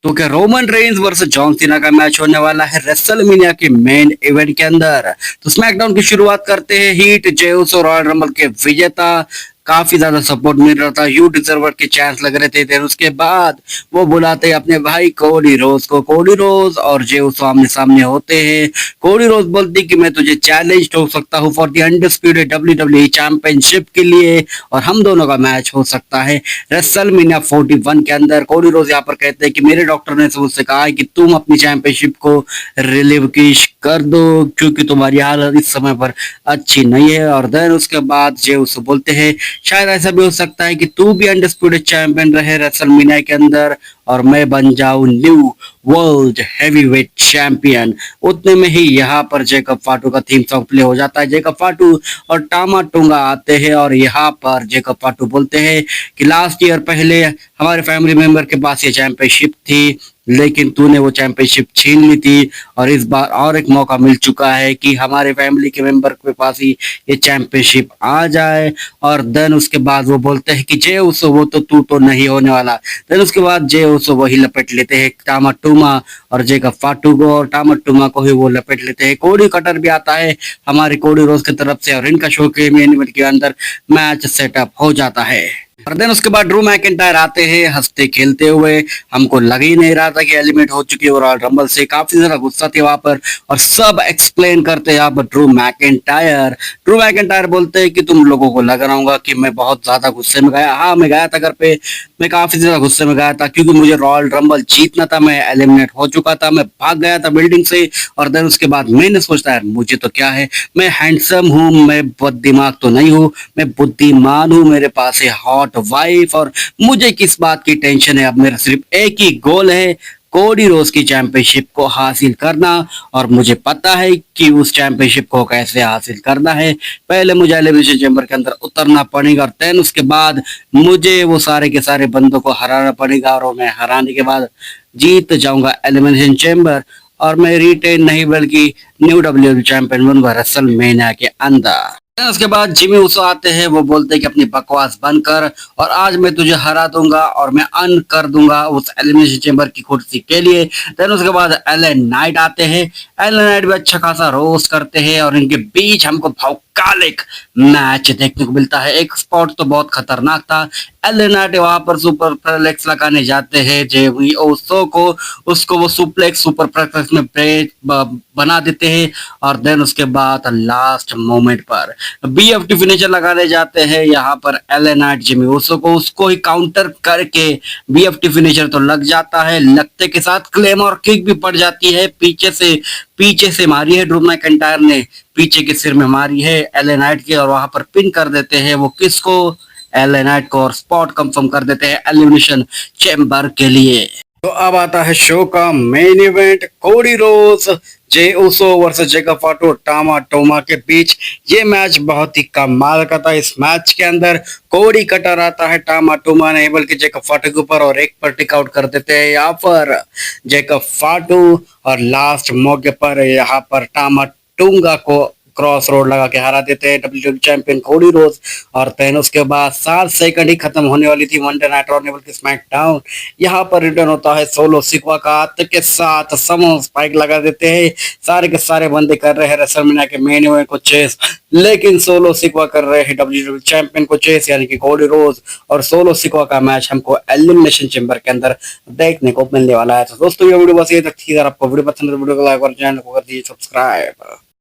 तो क्या Roman Reigns versus John Cena का मैच होने वाला है रेसलमेनिया के मेन इवेंट के अंदर। तो स्मैकडाउन की शुरुआत करते हैं। हीट जे उसो रॉयल रंबल के विजेता काफी ज्यादा सपोर्ट मिल रहा था, यू डिजर्वर के चांस लग रहे थे। फिर उसके बाद वो बुलाते हैं अपने भाई कोडी रोज को। कोडी रोज और जे उसो आमने सामने होते हैं। कोडी रोज बोलती कि मैं तुझे चैलेंज हो सकता हूँ for the undisputed WWE championship के लिए, और हम दोनों का मैच हो सकता है रेसलमेनिया 41 के अंदर। कोडी रोज यहाँ पर कहते हैं कि मेरे डॉक्टर ने मुझसे कहा है कि तुम अपनी चैंपियनशिप को रिलीवकिश कर दो क्योंकि तुम्हारी हालत इस समय पर अच्छी नहीं है। और देन उसके बाद जे उससे बोलते हैं शायद ऐसा भी हो सकता है कि तू भी अनडिस्प्यूटेड चैंपियन रहे रेसलमेनिया के अंदर और मैं बन जाऊं न्यू वर्ल्ड हैवीवेट चैंपियन। उतने में ही यहाँ पर जेकब फाटू का थीम सॉन्ग प्ले हो जाता है। जेकब फाटू और टामा टूंगा आते हैं और यहाँ पर जेकब फाटू बोलते हैं कि लास्ट ईयर पहले हमारे फैमिली मेंबर के पास ये चैंपियनशिप थी, लेकिन तूने वो चैंपियनशिप छीन ली थी और इस बार और एक मौका मिल चुका है कि हमारे फैमिली के मेंबर के पास ही ये चैंपियनशिप आ जाए। और देन उसके बाद वो बोलते हैं कि जे उसो वो तो तू तो नहीं होने वाला। देन उसके बाद जे उसो वही लपेट लेते हैं टामा टूमा और जेकब फाटू को, और टामा टूमा को ही वो लपेट लेते हैं। कोडी कटर भी आता है हमारे कोडी रोज की तरफ से और इनका शो के मेन इवेंट के अंदर मैच सेटअप हो जाता है। और देन उसके बाद ड्रू मैकिंटायर आते हैं हंसते खेलते हुए। हमको लग ही नहीं रहा था कि एलिमिनेट हो चुकी है रॉयल रंबल से, काफी ज्यादा गुस्सा थे वहां पर और सब एक्सप्लेन करते हैं यहाँ पर ड्रू मैकिंटायर। ड्रू मैकिंटायर बोलते हैं कि तुम लोगों को लग रहा होगा कि मैं बहुत ज्यादा गुस्से में गया। हाँ, मैं गया था घर पे, मैं काफी ज्यादा गुस्से में गया था क्योंकि मुझे रॉयल रंबल जीतना था, मैं एलिमिनेट हो चुका था, मैं भाग गया था बिल्डिंग से। और देन उसके बाद मैंने सोचता है मुझे तो क्या है, मैं हैंडसम हूँ, मैं बहुत दिमाग तो नहीं हूँ, मैं बुद्धिमान हूँ, मेरे पास है हॉट वाइफ और मुझे किस बात की टेंशन है। अब मेरा सिर्फ एक ही गोल है, कोडी रोज की चैंपियनशिप को हासिल करना, और मुझे पता है कि उस चैंपियनशिप को कैसे हासिल करना है। पहले मुझे एलिमिनेशन चैम्बर के अंदर उतरना पड़ेगा और देन उसके बाद मुझे वो सारे के सारे बंदों को हराना पड़ेगा और मैं हराने के बाद जीत जाऊंगा एलिमिनेशन चैम्बर और मैं रिटेन नहीं बल्कि न्यू डब्ल्यूडब्ल्यूई चैंपियन बनूंगा रेसलमेनिया के अंदर। उसके बाद जिमी उसो आते हैं, वो बोलते हैं कि अपनी बकवास बंद कर और आज मैं तुझे हरा दूंगा और मैं अन कर दूंगा उस एलिमिनेशन चैम्बर की कुर्सी के लिए। देन उसके बाद एलन नाइट आते हैं। एलन नाइट भी अच्छा खासा रोस्ट करते हैं और इनके बीच हमको भौकालिक मैच देखने को मिलता है। एक स्पॉट तो बहुत खतरनाक था, एलन नाइट वहां पर सुपर प्लेक्स लगाने जाते हैं जेमी ओसो को, उसको वो सुप्लेक्स सुपर प्लेक्स में बना देते हैं और देन उसके बाद लास्ट मोमेंट पर बीएफटी फिनिशर लगाने जाते हैं यहाँ पर एलन नाइट जिमी ओसो को, उसको ही काउंटर करके बीएफटी फिनिशर तो लग जाता है, लगते के साथ क्लेम और किक भी पड़ जाती है। पीछे से मारी है ड्रू मैकिंटायर ने, पीछे के सिर में मारी है एलन नाइट के और वहां पर पिन कर देते हैं वो किसको, एलन नाइट को, और स्पॉट कंफर्म कर देते हैं एलिमिनेशन चैम्बर के लिए। तो अब आता है शो का मेन इवेंट, कोडी रोज जे उसो वर्सेस जेकब फाटू और टामा टोमा के बीच। ये मैच बहुत ही कमाल का था। इस मैच के अंदर कोडी कटर आता है टामा टोमा नहीं बल्कि जेकब फाटू के ऊपर और एक पर टिक आउट कर देते हैं यहाँ पर जेकब फाटू, और लास्ट मौके पर यहाँ पर टामा टूंगा को क्रॉस रोड लगा के हरा देते हैं डब्ल्यूडब्ल्यूई चैंपियन कोडी रोज। और देन उसके बाद 7 सेकंड ही खत्म होने वाली थी वनडे नाइट रॉ नेबल की स्मैकडाउन। यहाँ पर रिटर्न होता है सोलो सिक्वा का, हाथ के साथ समो स्पाइक लगा देते हैं। सारे के सारे बंदे कर रहे हैं रेसलमेनिया के मेन इवेंट को चेस, लेकिन सोलो सिक्वा कर रहे हैं डब्ल्यूडब्ल्यूई चैंपियन को चेस यानी कि कोडी रोज। और सोलो सिक्वा का मैच हमको एलिमिनेशन चैम्बर के अंदर देखने को मिलने वाला है। तो दोस्तों ये वीडियो बस ये तक थी। अगर आपको वीडियो पसंद है तो वीडियो को लाइक और चैनल को कर दीजिए सब्सक्राइब।